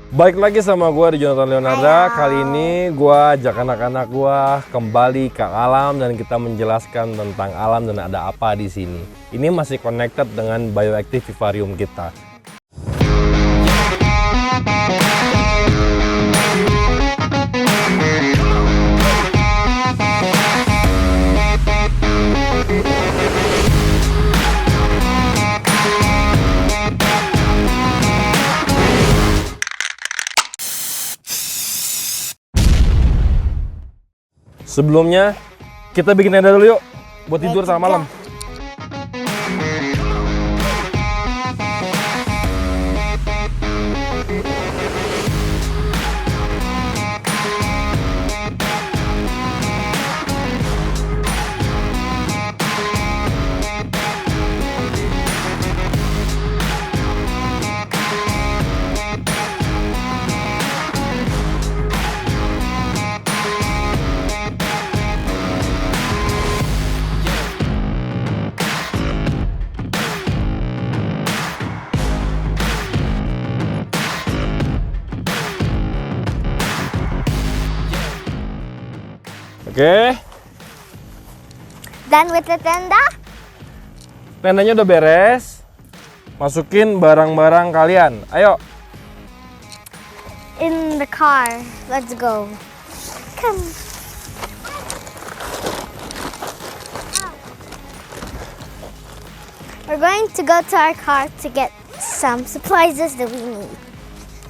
Baik lagi sama gue di Jonathan Leonarda. Kali ini gue ajak anak-anak gue kembali ke alam dan kita menjelaskan tentang alam dan ada apa di sini. Ini masih connected dengan bioactive vivarium kita. Sebelumnya, kita bikin tenda dulu yuk, buat tidur tengah malam. Oke. Done with the tenda? Tendanya udah beres. Masukin barang-barang kalian. Ayo. In the car. Let's go. Come. We're going to go to our car to get some supplies that we need.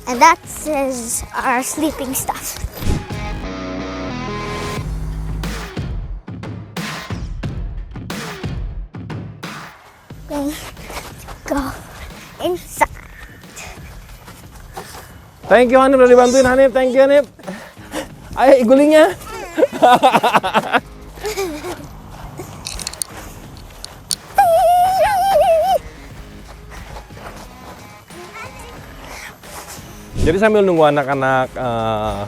And that is our sleeping stuff. Go inside. Thank you Hanif udah dibantuin Hanif. Thank you Hanif. Ayo gulingnya. Jadi sambil nunggu anak-anak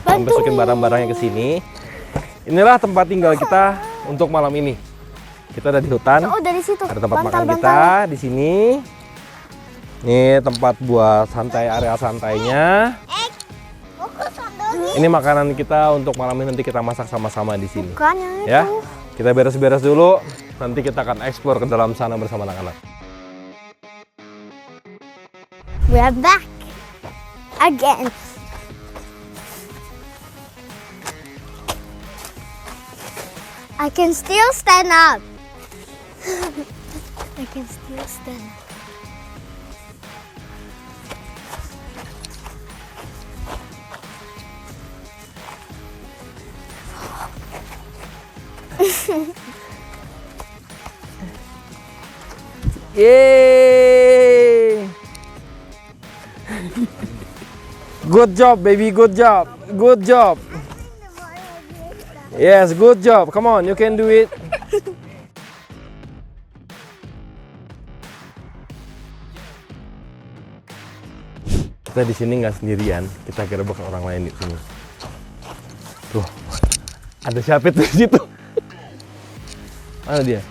masukin barang-barangnya ke sini, inilah tempat tinggal kita untuk malam ini. Kita ada di hutan. Oh, dari situ. Ada tempat makan kita di sini. Ini tempat buat santai, area santainya. Ini makanan kita untuk malam ini, nanti kita masak sama-sama di sini. Bukan yang itu. Ya, kita beres-beres dulu. Nanti kita akan explore ke dalam sana bersama anak-anak. We are back again. I can still stand up. I can still stand up. Yay! Good job, baby. Good job. Good job. Yes, good job. Come on, you can do it. Kita di sini nggak sendirian. Kita gerbek orang lain di sini. Tuh, ada siapa tuh di situ? Mana dia?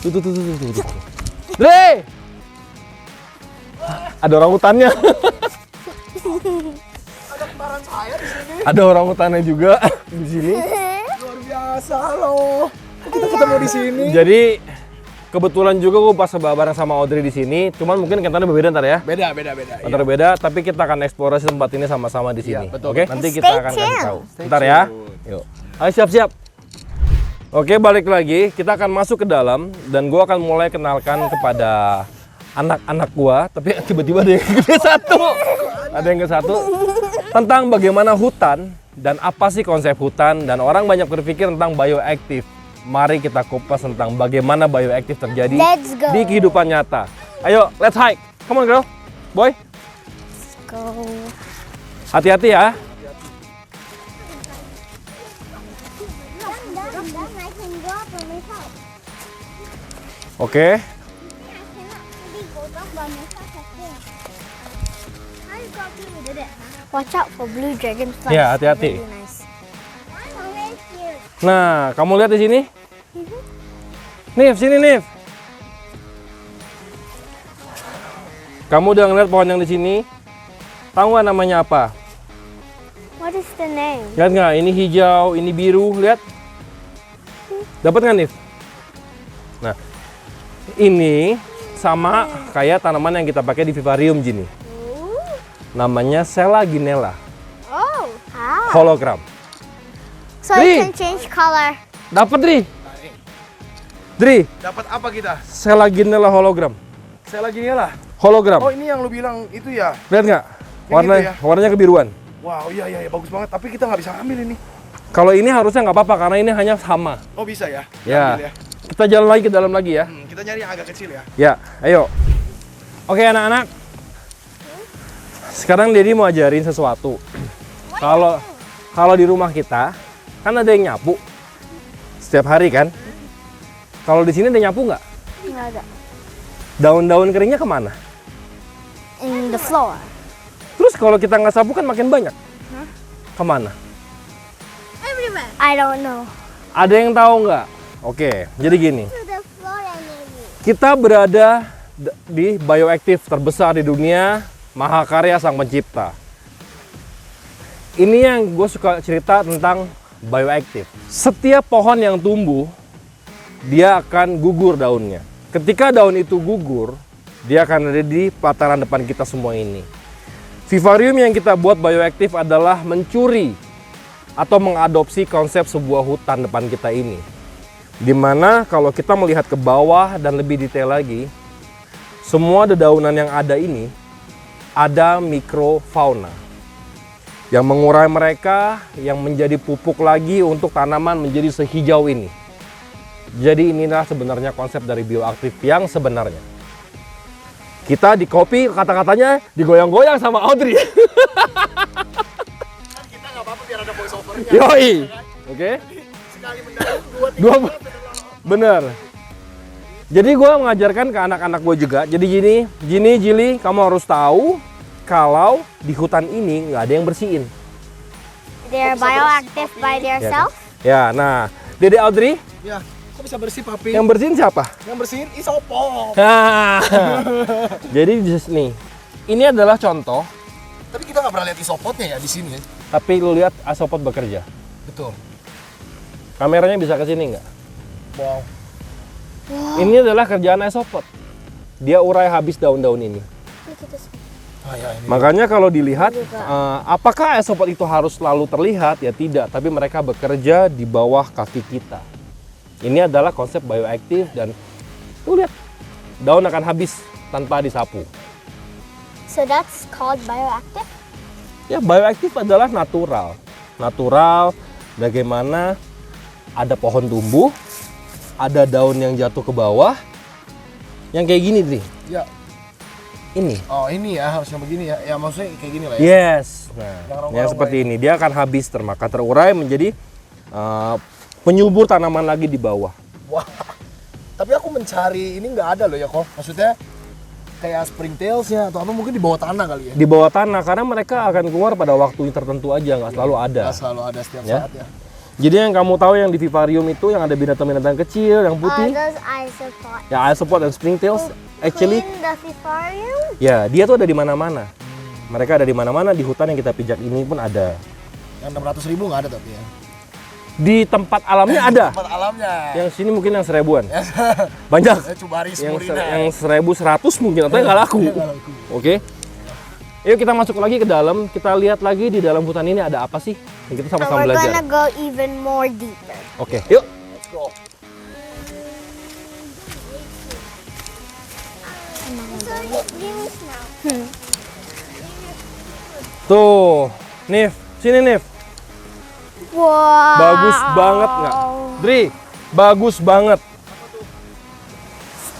Tuh. Dre! Ada orang hutannya. Ada kembaran saya di sini. Ada orang hutannya juga di sini. Luar biasa loh. Kita ketemu di sini. Jadi kebetulan juga gue pas bareng sama Audrey di sini. Cuman mungkin kentangnya berbeda ntar ya. Beda. Ntar beda, tapi kita akan eksplorasi tempat ini sama-sama di sini. Iya, betul. Oke? Nanti kita Stay akan kasih tuned. tahu. Ntar ya. Yuk. Ayo siap-siap. Oke, balik lagi. Kita akan masuk ke dalam dan gue akan mulai kenalkan kepada anak-anak gue. Tapi tiba-tiba ada yang ke satu. Ada yang ke satu. Tentang bagaimana hutan dan apa sih konsep hutan. Dan orang banyak berpikir tentang bioactive. Mari kita kupas tentang bagaimana bioactive terjadi Let's go. di kehidupan nyata. Ayo, let's hike. Come on, girl. Boy. Let's go. Hati-hati ya. Oke. Watch out for blue dragonflies. Ya, hati-hati. Really nice. Nah, kamu lihat di sini. Nif, sini Nif. Kamu udah ngeliat pohon yang di sini? Tahu nggak namanya apa? What is the name? Lihat nggak? Ini hijau, ini biru. Lihat. Dapat nggak, Nif? Nah, ini sama kayak tanaman yang kita pakai di vivarium, Gini. Namanya Selaginella Oh, how? hologram. So Dri. it can change color. Dapat, Dri. Dapat apa kita? Selaginella hologram. Saya lagi nih lah. Hologram. Oh, ini yang lu bilang itu ya? Lihat nggak? Yang Warna, itu ya? warnanya kebiruan. Wow, iya, bagus banget. Tapi kita nggak bisa ambil ini. Kalau ini harusnya nggak apa-apa karena ini hanya sama. Oh, bisa ya? Ya. Ambil ya. Kita jalan lagi ke dalam lagi ya. Kita nyari yang agak kecil ya. Ya, ayo. Oke anak-anak. Sekarang Dedi mau ajarin sesuatu. Kalau di rumah kita kan ada yang nyapu setiap hari kan. Kalau di sini ada nyapu nggak? Nggak ada. Daun-daun keringnya kemana? In the floor. Terus kalau kita nggak sapu kan makin banyak. Kemana? I don't know. Ada yang tahu nggak? Oke, jadi gini. To the floor maybe. Kita berada di bioaktif terbesar di dunia, Mahakarya Sang Pencipta. Ini yang gue suka cerita tentang bioaktif. Setiap pohon yang tumbuh, dia akan gugur daunnya. Ketika daun itu gugur, dia akan ada di pelataran depan kita semua ini. Vivarium yang kita buat bioaktif adalah mencuri atau mengadopsi konsep sebuah hutan depan kita ini. Dimana kalau kita melihat ke bawah dan lebih detail lagi, semua dedaunan yang ada ini ada mikrofauna yang mengurai mereka, yang menjadi pupuk lagi untuk tanaman menjadi sehijau ini. Jadi inilah sebenarnya konsep dari bioaktif yang sebenarnya. Kita di copy kata-katanya digoyang-goyang sama Audrey. Kita nggak apa-apa biar ada voice over-nya. Yoi, oke? Sekali mendarat, Dua, bener. Jadi gue mengajarkan ke anak-anak gue juga. Jadi gini, Jili, kamu harus tahu kalau di hutan ini nggak ada yang bersihin. They're bioactive by themselves. Ya, nah, Dede Audrey, Ya, kok bisa bersih, Papi? yang bersihin siapa? Yang bersihin isopor. Nah, jadi nih, ini adalah contoh. Tapi kita nggak pernah lihat isopotnya ya di sini ya. Tapi lu lihat Asopot bekerja. Betul. Kameranya bisa ke sini nggak? Wow. Ini adalah kerjaan Asopot. Dia urai habis daun-daun ini. Ah, ya, ini. Makanya kalau dilihat, apakah Asopot itu harus selalu terlihat? Ya tidak, tapi mereka bekerja di bawah kaki kita. Ini adalah konsep bioaktif dan tuh lihat, daun akan habis tanpa disapu. So that's called bioactive? Ya, bioaktif adalah natural. Natural, bagaimana ada pohon tumbuh, ada daun yang jatuh ke bawah, yang kayak gini, Dri. Ya. Ini. Oh, ini ya harusnya begini ya. Ya maksudnya kayak gini lah ya. Yes. Nah, Yang yang rongga-rongga seperti ini, dia akan habis termakan terurai menjadi penyubur tanaman lagi di bawah. Wah. Tapi aku mencari ini nggak ada loh ya kok. Maksudnya kayak springtails-nya atau apa mungkin di bawah tanah kali ya. Di bawah tanah karena mereka akan keluar pada waktu tertentu aja, nggak selalu ada. Nggak selalu ada setiap Ya. saat ya. Jadi yang kamu tahu yang di vivarium itu yang ada binatang-binatang kecil yang putih, Those isopods. ya Isopod dan springtails, actually Clean the vivarium? ya dia tuh ada di mana-mana. Mereka ada di mana-mana, di hutan yang kita pijak ini pun ada. Yang 600.000 nggak ada tapi ya. Di tempat alamnya ada. Tempat alamnya. Yang sini mungkin yang 1000-an. Banyak. Cubaris Yang, Murina. yang 1100 mungkin atau yang nggak laku. Oke. Yuk kita masuk lagi ke dalam, kita lihat lagi di dalam hutan ini ada apa sih? Yang kita So sama-sama we're belajar. gonna go even more deeper. Oke, yuk. Let's go. Tuh, Nif, sini Nif. Wow. Bagus banget nggak? Dri, bagus banget.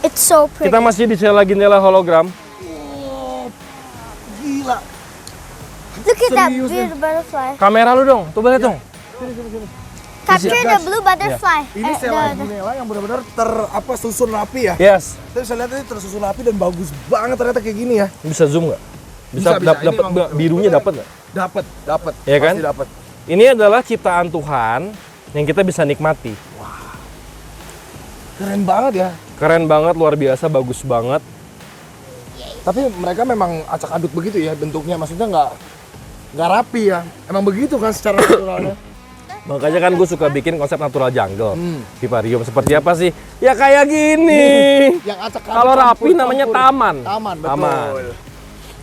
It's so pretty. Kita masih di Selaginella hologram. Gila. Look at that Serius, blue butterfly. Kamera lu dong, coba lihat dong. Capture the guys. blue butterfly. Ini Selaginella yang benar-benar susun rapi ya. Yes, Kita bisa lihat ini tersusun rapi dan bagus banget ternyata kayak gini ya. bisa zoom nggak? Bisa, Bisa, bisa. Ini dapat emang birunya dapat nggak? Dapat. Iya kan? Pasti dapat. Ini adalah ciptaan Tuhan yang kita bisa nikmati. Keren banget ya. Keren banget, luar biasa, bagus banget. Tapi mereka memang acak aduk begitu ya bentuknya, maksudnya nggak nggak rapi ya. Emang begitu kan secara naturalnya. Makanya kan gue suka bikin konsep natural jungle. Vivarium seperti apa sih? Ya kayak gini. Yang acak-acak Kalau rapi campur-campur. namanya taman. Taman, betul. Taman.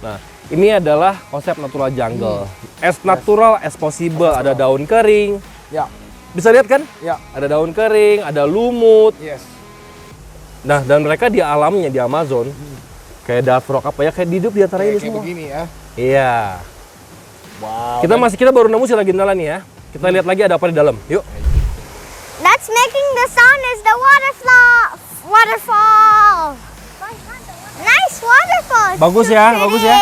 Nah, ini adalah konsep natural jungle. As natural as possible. Ada daun kering. Ya, Bisa lihat kan? ya, Ada daun kering, ada lumut. yes. Nah, dan mereka di alamnya di Amazon kayak Dark Rock apa ya, kayak hidup di antara ini Kayak semua. begini ya. Iya. Wow. Kita baru nemu Selaginella nih ya. Kita lihat lagi ada apa di dalam. Yuk. That's making the sound is the waterfall. Nice waterfall. It's Bagus so ya, pretty. bagus ya.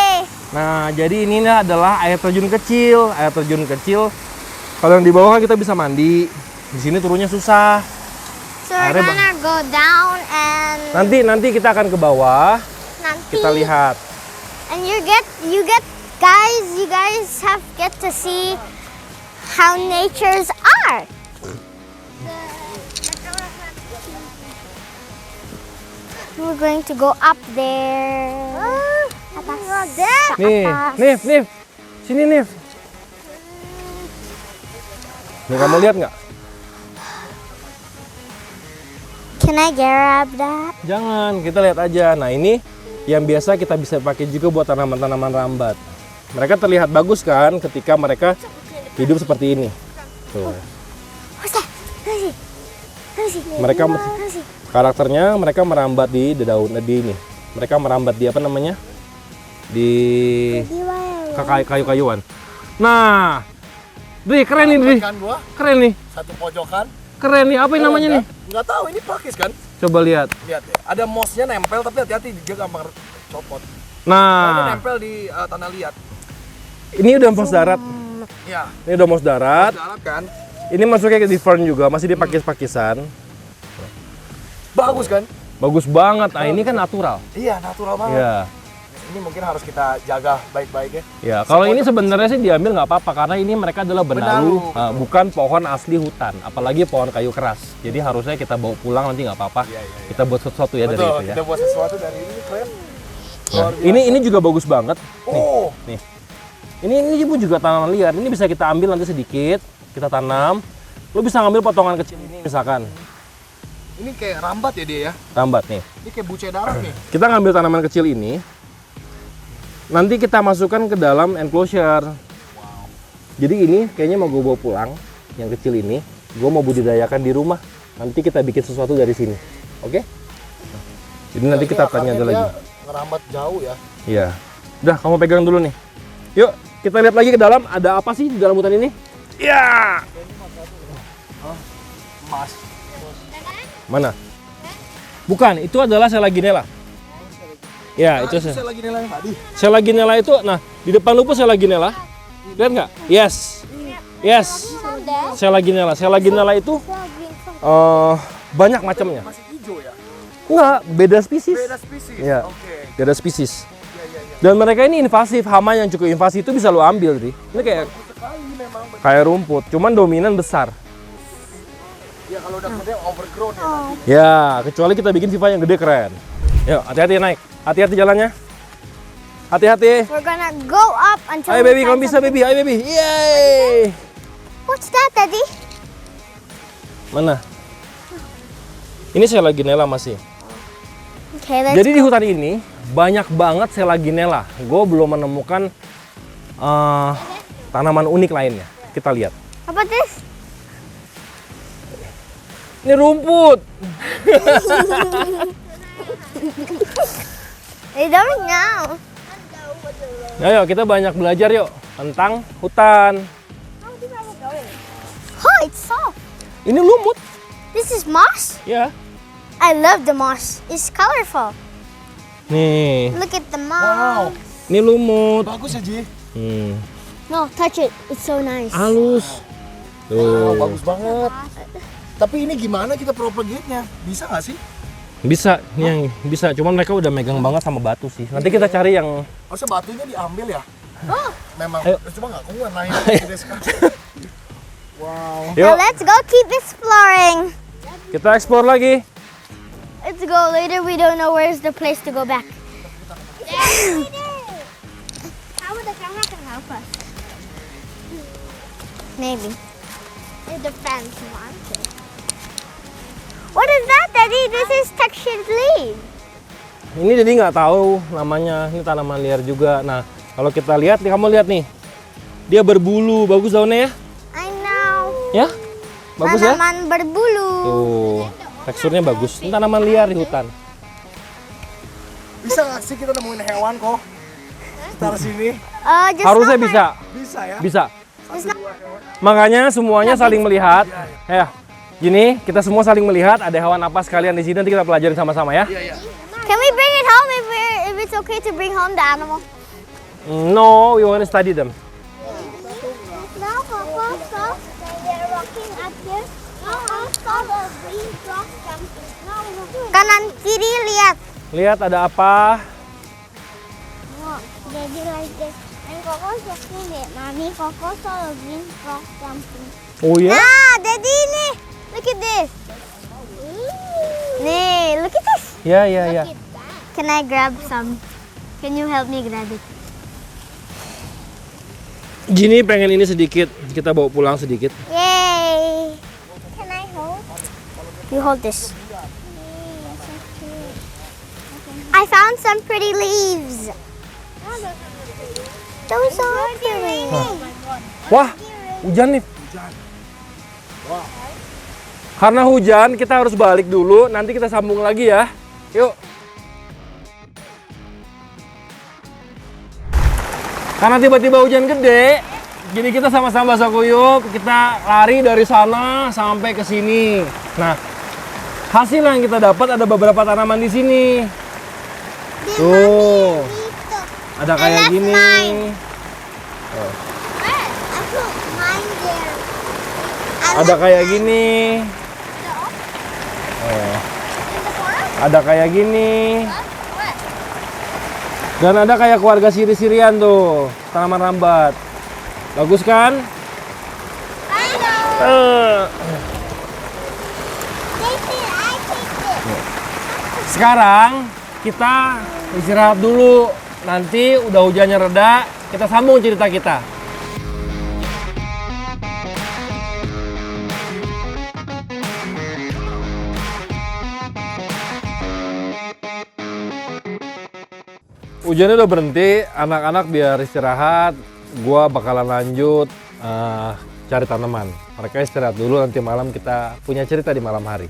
Nah, jadi ini adalah air terjun kecil. Air terjun kecil. Kalau yang di bawah kan kita bisa mandi. Di sini turunnya susah. So we're Airnya gonna go down and Nanti kita akan ke bawah. nanti Kita lihat. and you guys have get to see how nature's are. We're going to go up there. Atas. Nih, Atas. Nif. Sini, Nif. Nih, kamu lihat nggak? Can I grab that? Jangan, kita lihat aja. Nah, ini yang biasa kita bisa pakai juga buat tanaman-tanaman rambat. Mereka terlihat bagus kan ketika mereka hidup seperti ini. Tuh. What's that? Let me see. Mereka Let me see. karakternya mereka merambat di daun di ini. Mereka merambat di apa namanya? Di kayu-kayuan. Nah, Dri, keren nih, Dri. Kan gua Keren nih. satu pojokan. Keren nih. Apa yang namanya nih? Nggak tahu ini pakis kan? Coba lihat. Lihat ya. Ada mossnya nempel tapi hati-hati dia gampang copot. Dia Nah, nempel di tanah liat. ini udah mos darat. Ya. Ini udah mos darat. Jalan kan? Ini masuknya ke di fern juga, masih dipakis-pakisan. Bagus kan? Bagus banget. Nah, ini kan natural. Iya, natural banget. Iya. Ini mungkin harus kita jaga baik-baik ya. Ya, kalau ini sebenarnya sih diambil nggak apa-apa karena ini mereka adalah benalu, Benalu. bukan pohon asli hutan, apalagi pohon kayu keras. Jadi harusnya kita bawa pulang nanti nggak apa-apa. Iya, iya, iya. Kita buat sesuatu ya dari Betul, itu ya. kita buat sesuatu dari ini keren. Nah, ini juga bagus banget. Oh, Nih. Ini pun juga tanaman liar. Ini bisa kita ambil nanti sedikit, kita tanam. Lo bisa ngambil potongan kecil ini misalkan. ini kayak rambat ya dia ya. Rambat nih. Ini kayak buce darat nih. Kita ngambil tanaman kecil ini. Nanti kita masukkan ke dalam enclosure. Jadi ini kayaknya mau gue bawa pulang, yang kecil ini. Gue mau budidayakan di rumah. Nanti kita bikin sesuatu dari sini. Oke? Jadi nanti Ini kita tanya akarnya lagi. dia ngerambat jauh ya. Iya. Udah, kamu pegang dulu nih. Yuk, kita lihat lagi ke dalam. Ada apa sih di dalam hutan ini? Ya. Emas. Mana? Bukan, itu adalah Selaginella. Ya, itu Saya lagi nilai tadi. Selaginella itu, nah di depan lu pun Selaginella. Lihat nggak? Yes. Yes. Selaginella. Selaginella itu banyak macamnya. Masih hijau ya. Enggak, beda spesies. Beda spesies. Iya. Oke. Beda spesies. Iya, iya, iya. Dan mereka ini invasif, hama yang cukup invasif itu bisa lu ambil, Dri. Ini kayak Sekali memang. kayak rumput, cuman dominan besar. Ya kalau udah gede overgrown ya. Ya, kecuali kita bikin Viva yang gede keren. Yuk, hati-hati naik. Hati-hati jalannya. Hati-hati. We're gonna go up until Ayo we baby, find kamu bisa something. baby. Ayo baby. Yeay. What's that, Daddy? Mana? Ini Selaginella masih. Okay, let's Jadi di hutan ini banyak banget Selaginella. Gue belum menemukan tanaman unik lainnya. Kita lihat. How about this? Ini rumput. They don't know. Ayo kita banyak belajar yuk tentang hutan. Oh, it's soft. Ini lumut. This is moss. Ya. I love the moss. It's colorful. Nih, Look at the Wow. moss. ini lumut. Bagus ya Ji. No, touch it. It's so nice. Halus. Wow, Tuh. bagus banget. Tapi ini gimana kita propagate-nya? Bisa nggak sih? Bisa, nih yang bisa. Cuman mereka udah megang banget sama batu sih. Nanti kita cari yang Harusnya batunya diambil ya? Memang, Ayo. cuma nggak kuat naik gede sekali. Wow. Now Yuk, let's go keep exploring. kita explore lagi. Let's go. Later we don't know where's the place to go back. How would the camera can help us? Maybe. It depends, Monty. What is that, Daddy? This is textured leaf. Ini jadi nggak tahu namanya. Ini tanaman liar juga. Nah, kalau kita lihat nih, kamu lihat nih. Dia berbulu, bagus daunnya ya? I know. Ya? Bagus ya? Tanaman berbulu. Tuh, teksturnya bagus. Ini tanaman liar di hutan. Bisa nggak sih kita nemuin hewan kok? Taruh sini. Just Harusnya not bisa. Bisa ya? Bisa. It's not. Makanya semuanya saling melihat. Ya. Gini, kita semua saling melihat ada hewan apa sekalian di sini, nanti kita pelajarin sama-sama ya. Can we bring it home if it's okay to bring home the animal? No, we want to study them. No, Coco, stop. They're rocking up here. No, stop. The green rock jumping. No. Kanan kiri lihat. Lihat ada apa? No, Daddy like this. And Coco's looking at Mommy. Coco saw the green rock jumping. Oh ya? Nah, Daddy nih. Look at this. Nih, look at this. Ya, ya, ya. Can I grab some? Can you help me grab it? Gini pengen ini sedikit, kita bawa pulang sedikit. Yay! Can I hold? You hold this. I found some pretty leaves. Those are pretty. Wah, hujan nih. Karena hujan, kita harus balik dulu. Nanti kita sambung lagi ya. Yuk. Karena tiba-tiba hujan gede, jadi kita sama-sama basah kuyup. Kita lari dari sana sampai ke sini. Nah, hasil yang kita dapat ada beberapa tanaman di sini. Tuh, ada kayak gini. Ada kayak gini. Ada kayak gini. Dan ada kayak keluarga siri-sirian tuh, tanaman rambat. Bagus kan? Sekarang kita istirahat dulu. Nanti udah hujannya reda, kita sambung cerita kita. Hujannya udah berhenti, anak-anak biar istirahat. Gua bakalan lanjut cari tanaman. Mereka istirahat dulu, nanti malam kita punya cerita di malam hari.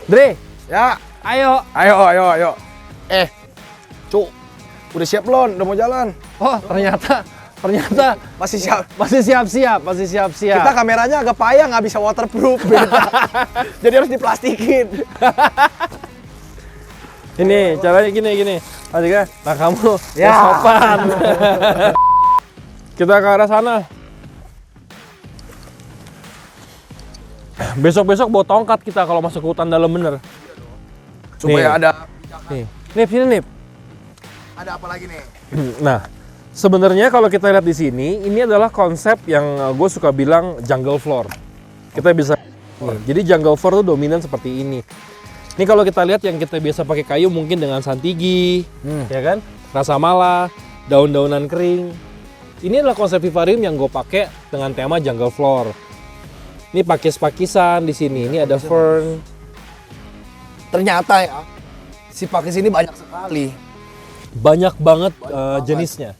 Dre, Ya, ayo. ayo. Cuk, udah siap belum? Udah mau jalan? Oh, ternyata Masih siap. masih siap-siap. Kita kameranya agak payah, nggak bisa waterproof. Beda. Jadi harus diplastikin. Ini caranya gini. Aja, nah kamu Ya. sopan. Kita ke arah sana. Besok-besok bawa tongkat kita kalau masuk ke hutan dalam bener. Supaya Nih. ada. Nih, Nip, sini Nip. Ada apa lagi nih? Nah, sebenarnya kalau kita lihat di sini, ini adalah konsep yang gue suka bilang jungle floor. Kita bisa, jadi jungle floor tuh dominan seperti ini. Ini kalau kita lihat yang kita biasa pakai kayu mungkin dengan santigi, ya kan? Rasa mala, daun-daunan kering. Ini adalah konsep vivarium yang gue pakai dengan tema jungle floor. Ini pakis-pakisan di sini. Ini ada fern. Ternyata ya, si pakis ini banyak sekali. Banyak banget jenisnya.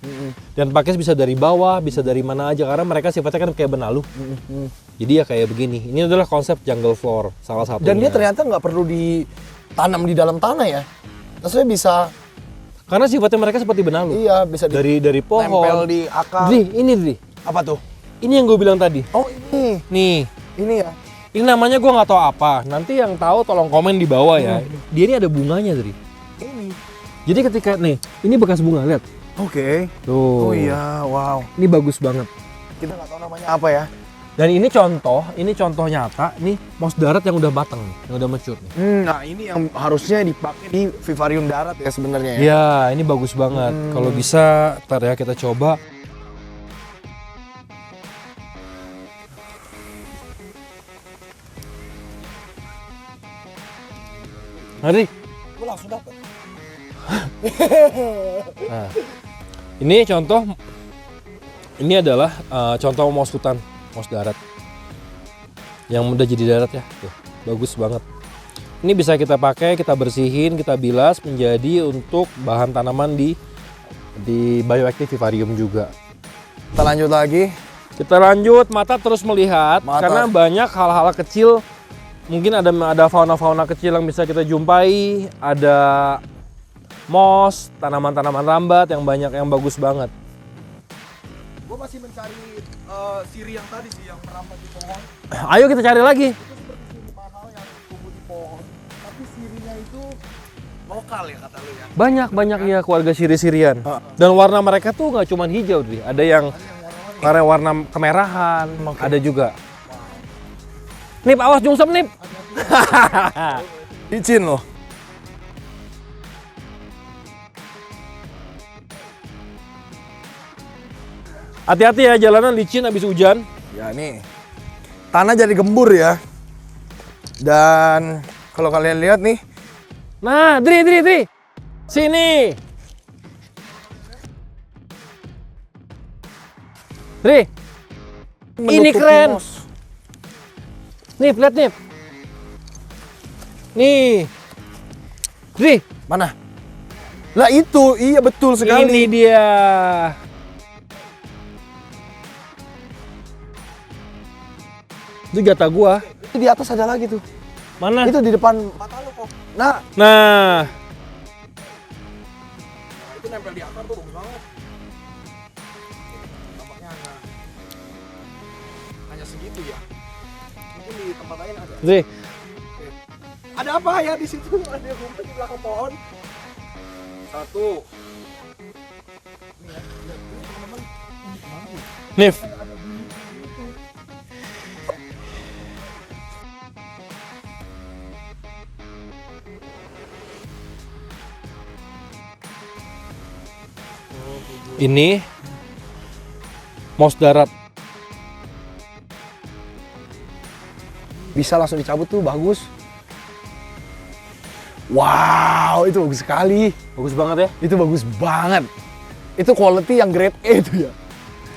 Dan pakis bisa dari bawah, bisa dari mana aja karena mereka sifatnya kan kayak benalu. Jadi ya kayak begini. Ini adalah konsep jungle floor salah satunya. Dan dia ternyata nggak perlu ditanam di dalam tanah ya. Maksudnya bisa. Karena sifatnya mereka seperti benalu. Iya, bisa Dari pohon. tempel di akar. Dri. Apa tuh? Ini yang gue bilang tadi. Oh ini. Nih. Ini ya. Ini namanya gue nggak tahu apa. Nanti yang tahu tolong komen di bawah ya. Dia ini ada bunganya, Dri. Ini. Jadi ketika nih, ini bekas bunga, lihat. Oke. Tuh. Oh iya, wow. Ini bagus banget. Kita nggak tahu namanya apa ya. Dan ini contoh nyata nih mouse darat yang udah matang, yang udah mature nih. Nah ini yang harusnya dipakai di vivarium darat ya sebenarnya ya. Ya, ini bagus banget. Kalau bisa, ntar ya kita coba. Hari. Gue langsung dapet. Nah, ini contoh. Ini adalah contoh mouse hutan. moss darat. Yang udah jadi darat ya, tuh, bagus banget. Ini bisa kita pakai, kita bersihin, kita bilas menjadi untuk bahan tanaman di bioactive vivarium juga. Kita lanjut lagi. Kita lanjut, mata terus melihat karena banyak hal-hal kecil. Mungkin ada fauna-fauna kecil yang bisa kita jumpai, ada moss, tanaman-tanaman rambat yang banyak yang bagus banget. Gue masih mencari siri yang tadi sih yang merambat di pohon. Ayo kita cari lagi. Itu seperti siri mahal yang tumbuh di pohon. Tapi sirinya itu lokal ya kata lu ya. Banyak ya keluarga siri-sirian. Dan warna mereka tuh nggak cuma hijau, Dri. Ada yang warna kemerahan, ada juga. Nip, awas nyungsep, Nip. Licin loh. Hati-hati ya, jalanan licin habis hujan. Ya nih, tanah jadi gembur ya. Dan kalau kalian lihat nih, Nah, Dri. Sini. Dri. Ini menutupi keren. moss. Nip, lihat Nip. Nih. Dri, Mana? Lah itu, iya betul sekali. ini dia. Itu jatah gua. Itu di atas ada lagi tuh. Mana? Itu di depan mata lu kok. Nah, Nah, itu nempel di akar tuh bagus banget. Tampaknya hanya segitu ya. Mungkin di tempat lain ada. Dri. Ada apa ya di situ? Ada rumput di belakang pohon. Satu. Ini ya, lihat ini teman-teman unik banget. Nif. Ini moss darat. Bisa langsung dicabut tuh, bagus. Wow, itu bagus sekali. Bagus banget ya. Itu bagus banget. Itu quality yang grade A itu ya.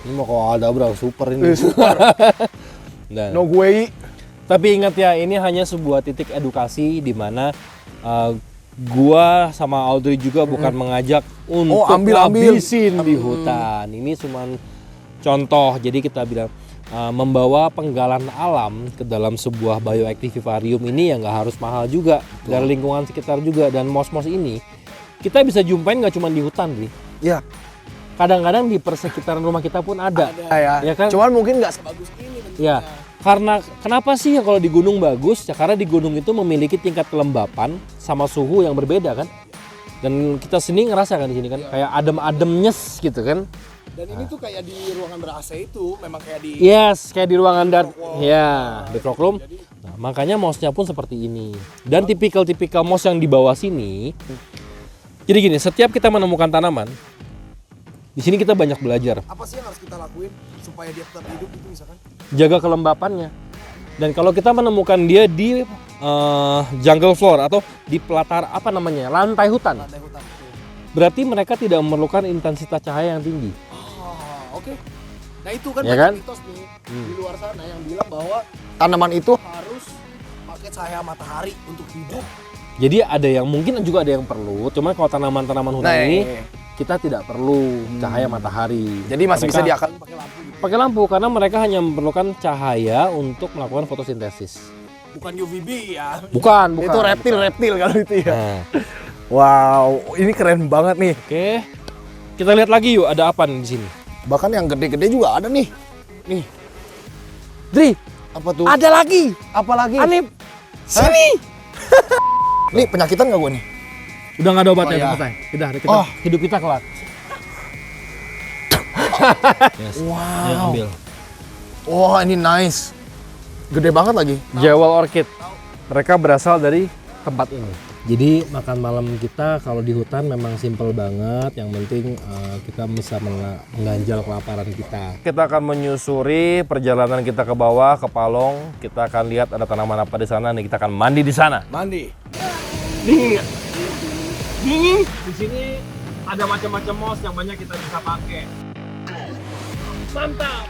Ini mau kalau ada berapa super ini. Super. Dan, No way. tapi ingat ya, ini hanya sebuah titik edukasi di mana gua sama Audrey juga bukan mengajak untuk ambil. ngabisin di hutan. Ini cuma contoh. Jadi kita bilang membawa penggalan alam ke dalam sebuah bioactive vivarium ini yang nggak harus mahal juga. Dari lingkungan sekitar juga. Dan moss-moss ini kita bisa jumpain nggak cuma di hutan, Bi. Ya. Kadang-kadang di persekitaran rumah kita pun ada. Ya kan? Cuman mungkin nggak sebagus ini. Ya, karena kenapa sih ya kalau di gunung bagus? Ya karena di gunung itu memiliki tingkat kelembapan sama suhu yang berbeda kan. Dan kita sini ngerasa kan di sini kan kayak adem-adem nyes gitu kan. Dan ini tuh kayak di ruangan ber-AC itu, memang kayak di Yes, kayak di ruangan ya, di cloak room. Nah, makanya mossnya pun seperti ini. Dan tipikal-tipikal moss yang di bawah sini. Jadi gini, setiap kita menemukan tanaman, di sini kita banyak belajar. apa sih yang harus kita lakuin supaya dia tetap hidup gitu misalkan? Jaga kelembapannya. Dan kalau kita menemukan dia di jungle floor atau di pelatar apa namanya, lantai hutan, Lantai hutan. berarti mereka tidak memerlukan intensitas cahaya yang tinggi. Oke. Nah itu kan Ya banyak kan? mitos nih di luar sana yang bilang bahwa tanaman itu harus pakai cahaya matahari untuk hidup. Jadi ada yang mungkin juga ada yang perlu, cuma kalau tanaman-tanaman hutan ini kita tidak perlu cahaya matahari. Jadi masih bisa Mereka diakalin pakai lampu gitu. pakai lampu karena mereka hanya memerlukan cahaya untuk melakukan fotosintesis. Bukan UVB ya. Bukan. Itu reptil kalau itu ya. Nah, Wow, ini keren banget nih. oke. Kita lihat lagi yuk ada apa nih di sini. Bahkan yang gede-gede juga ada nih. Nih, Dri, apa tuh? ada lagi. Apa lagi? Anip. Sini. Nih penyakitan nggak gue nih? Udah nggak ada obatnya, Oh, ya. selesai. Udah, kita, Oh. hidup kita kelar. Yes. Wow. Ayo, ambil. Wah ini nice. Gede banget lagi. Jewel orchid. Mereka berasal dari tempat ini. Jadi makan malam kita kalau di hutan memang simple banget. Yang penting kita bisa mengganjal kelaparan kita. Kita akan menyusuri perjalanan kita ke bawah ke Palong. Kita akan lihat ada tanaman apa di sana. Nih kita akan mandi di sana. Mandi. Dingin nggak? Dingin. Di sini ada macam-macam moss yang banyak kita bisa pakai. Mantap.